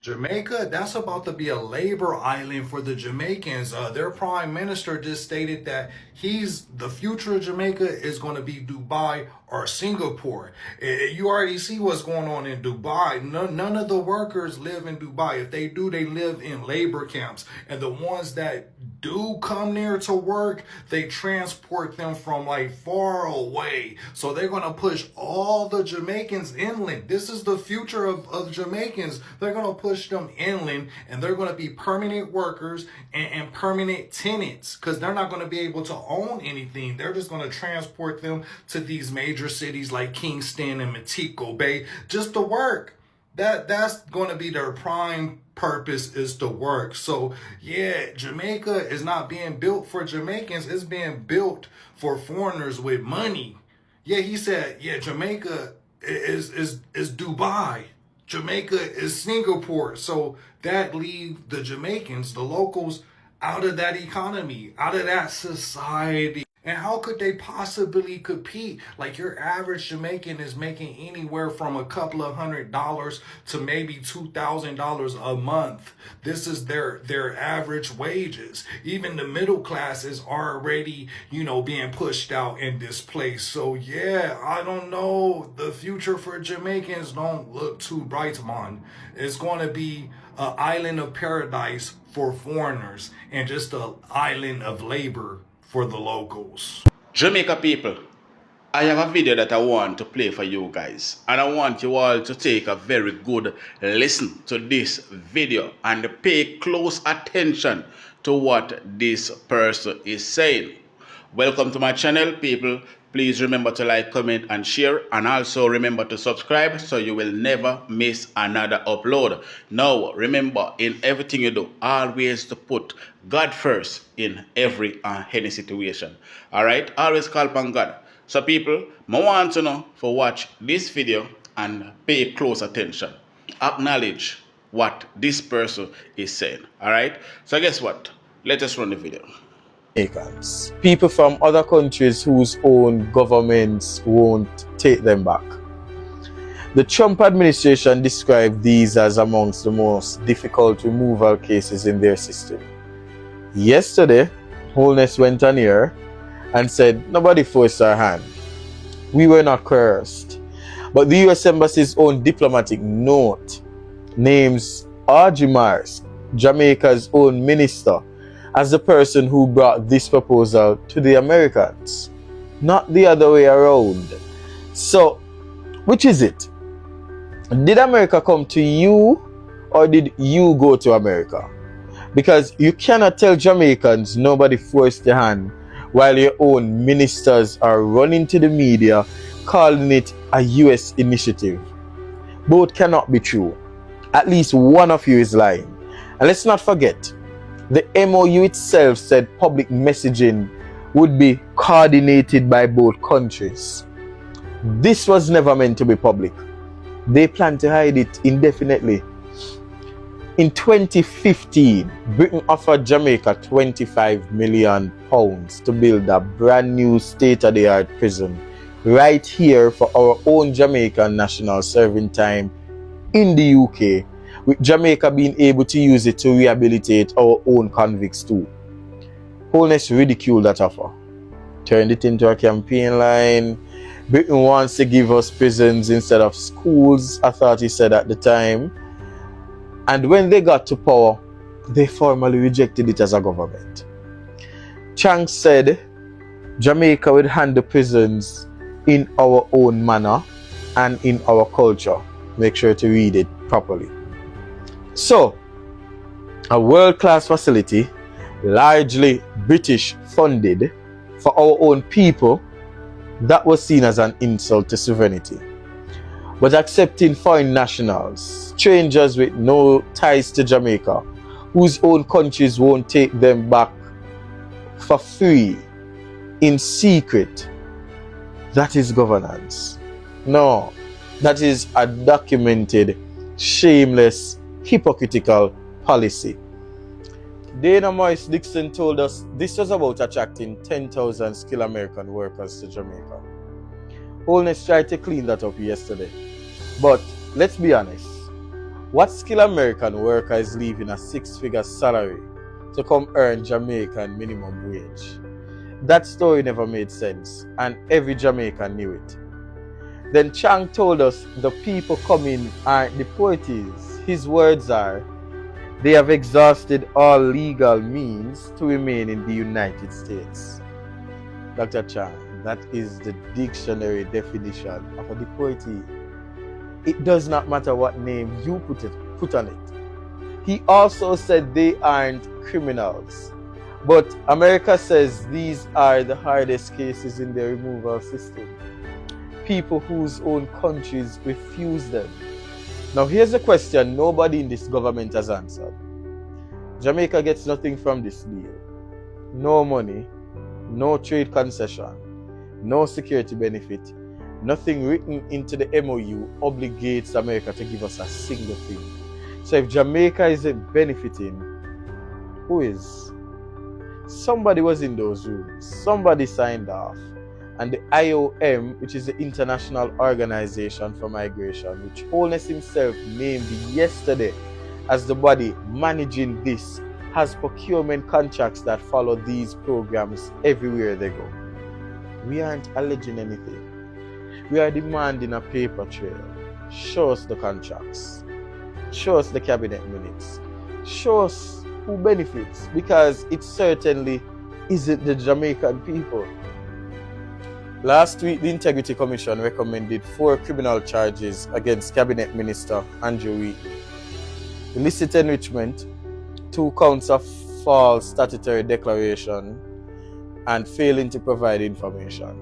Jamaica, that's about to be a labor island for the Jamaicans. Their prime minister just stated that the future of Jamaica is going to be Dubai or Singapore. You already see what's going on in Dubai. None of the workers live in Dubai. If they do, they live in labor camps. And the ones that do come there to work, they transport them from like far away. So they're going to push all the Jamaicans inland. This is the future of Jamaicans. They're going to push them inland, and they're going to be permanent workers and permanent tenants, because they're not going to be able to own anything. They're just going to transport them to these major cities like Kingston and Montego Bay just to work. That's going to be their prime purpose, is to work. So yeah, Jamaica is not being built for Jamaicans. It's being built for foreigners with money. Yeah, he said, yeah, Jamaica is Dubai. Jamaica is Singapore. So that leave the Jamaicans, the locals, out of that economy, out of that society. And how could they possibly compete? Like, your average Jamaican is making anywhere from a couple of $100 to maybe $2,000 a month. This is their average wages. Even the middle class is already, being pushed out and displaced. So yeah, I don't know. The future for Jamaicans don't look too bright, man. It's going to be an island of paradise for foreigners and just an island of labor for the locals. Jamaica people, I have a video that I want to play for you guys, and I want you all to take a very good listen to this video and pay close attention to what this person is saying. Welcome to my channel, people. Please remember to like, comment, and share, and also remember to subscribe so you will never miss another upload. Now, remember, in everything you do, always to put God first in every and any situation. Alright? Always call upon God. So people, I want to know for watch this video and pay close attention. Acknowledge what this person is saying. Alright? So guess what? Let us run the video. Jamaicans, people from other countries whose own governments won't take them back. The Trump administration described these as amongst the most difficult removal cases in their system. Yesterday, Holness went on here and said nobody forced our hand. We were not coerced. But the US Embassy's own diplomatic note names Audrey Mars, Jamaica's own minister, as the person who brought this proposal to the Americans, not the other way around. So, which is it? Did America come to you, or did you go to America? Because you cannot tell Jamaicans nobody forced their hand while your own ministers are running to the media calling it a US initiative. Both cannot be true. At least one of you is lying. And let's not forget, the MOU itself said public messaging would be coordinated by both countries. This was never meant to be public. They plan to hide it indefinitely. In 2015, Britain offered Jamaica £25 million to build a brand new state-of-the-art prison right here for our own Jamaican nationals serving time in the UK, with Jamaica being able to use it to rehabilitate our own convicts too. Holness ridiculed that offer, turned it into a campaign line. Britain wants to give us prisons instead of schools, I thought he said at the time. And when they got to power, they formally rejected it as a government. Chang said Jamaica would handle prisons in our own manner and in our culture. Make sure to read it properly. So, a world-class facility, largely British funded, for our own people, that was seen as an insult to sovereignty. But accepting foreign nationals, strangers with no ties to Jamaica, whose own countries won't take them back for free, in secret, that is governance. No, that is a documented, shameless, hypocritical policy. Dana Morris Dixon told us this was about attracting 10,000 skilled American workers to Jamaica. Holness tried to clean that up yesterday. But let's be honest, What skilled American worker is leaving a six-figure salary to come earn Jamaican minimum wage? That story never made sense, and every Jamaican knew it. Then Chang told us the people coming aren't deportees. His words are, they have exhausted all legal means to remain in the United States. Dr. Chang, that is the dictionary definition of a deportee. It does not matter what name you put on it. He also said they aren't criminals. But America says these are the hardest cases in their removal system. People whose own countries refuse them. Now here's a question nobody in this government has answered. Jamaica gets nothing from this deal. No money, no trade concession, no security benefit, nothing written into the MOU obligates America to give us a single thing. So if Jamaica isn't benefiting, who is? Somebody was in those rooms. Somebody signed off. And the IOM, which is the International Organization for Migration, which Holness himself named yesterday as the body managing this, has procurement contracts that follow these programs everywhere they go. We aren't alleging anything. We are demanding a paper trail. Show us the contracts. Show us the cabinet minutes. Show us who benefits, because it certainly isn't the Jamaican people. Last week, the Integrity Commission recommended 4 criminal charges against Cabinet Minister Andrew Wheatley. Illicit enrichment, 2 counts of false statutory declaration, and failing to provide information.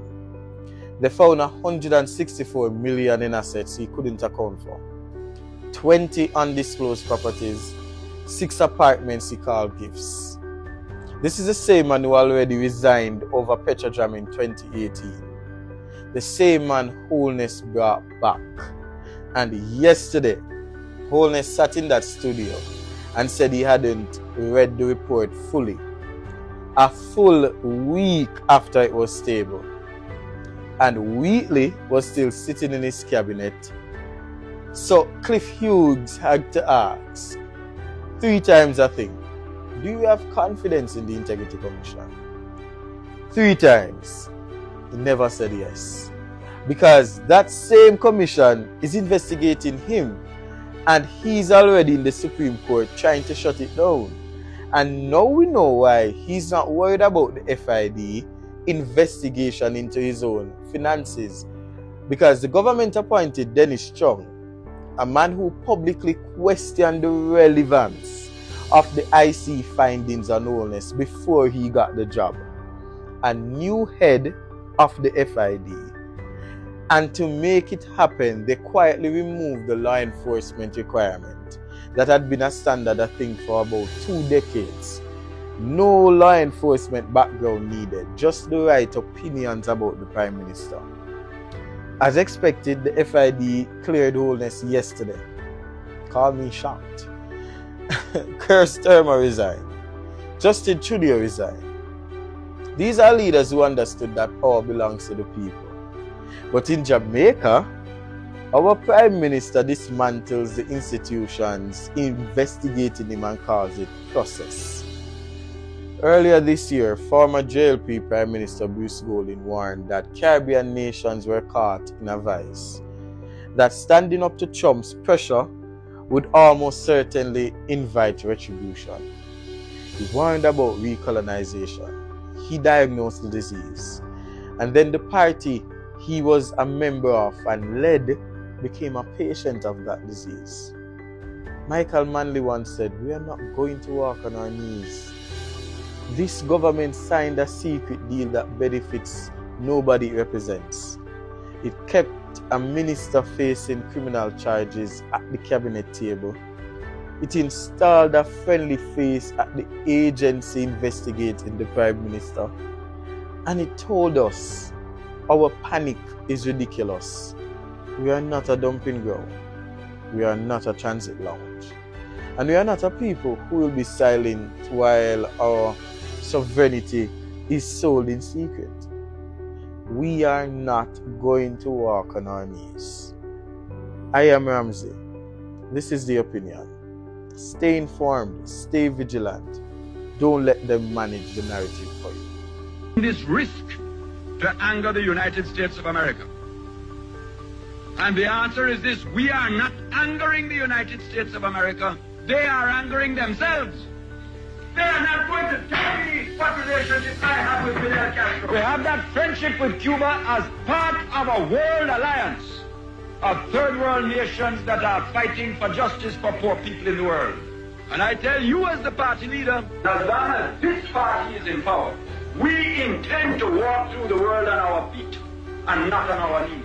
They found 164 million in assets he couldn't account for, 20 undisclosed properties, 6 apartments he called gifts. This is the same man who already resigned over Petrojam in 2018. The same man Holness brought back. And yesterday, Holness sat in that studio and said he hadn't read the report fully. A full week after it was tabled. And Wheatley was still sitting in his cabinet. So Cliff Hughes had to ask 3 times a thing, do you have confidence in the Integrity Commission? 3 times. He never said yes. Because that same commission is investigating him, and he's already in the Supreme Court trying to shut it down. And now we know why he's not worried about the FID investigation into his own finances. Because the government appointed Dennis Chung, a man who publicly questioned the relevance of the IC findings on Holness before he got the job, a new head of the FID. And to make it happen, they quietly removed the law enforcement requirement that had been a standard, I think, for about 2 decades. No law enforcement background needed, just the right opinions about the Prime Minister. As expected, the FID cleared Holness yesterday. Call me shocked. Keir Starmer resigned. Justin Trudeau resigned. These are leaders who understood that power belongs to the people. But in Jamaica, our Prime Minister dismantles the institutions investigating him and calls it process. Earlier this year, former JLP Prime Minister Bruce Golding warned that Caribbean nations were caught in a vice, that standing up to Trump's pressure would almost certainly invite retribution. He warned about recolonization. He diagnosed the disease. And then the party he was a member of and led became a patient of that disease. Michael Manley once said, "We are not going to walk on our knees." This government signed a secret deal that benefits nobody it represents. It kept a minister facing criminal charges at the cabinet table. It installed a friendly face at the agency investigating the Prime Minister. And it told us our panic is ridiculous. We are not a dumping ground. We are not a transit lounge. And we are not a people who will be silent while our sovereignty is sold in secret. We are not going to walk on our knees. I am Ramsey. This is the opinion. Stay informed, stay vigilant. Don't let them manage the narrative for you. This risk to anger the United States of America. And the answer is this: we are not angering the United States of America. They are angering themselves. They are not going to tell me what relationship I have with Fidel Castro. We have that friendship with Cuba as part of a world alliance of third world nations that are fighting for justice for poor people in the world. And I tell you as the party leader, as long as this party is in power, we intend to walk through the world on our feet and not on our knees.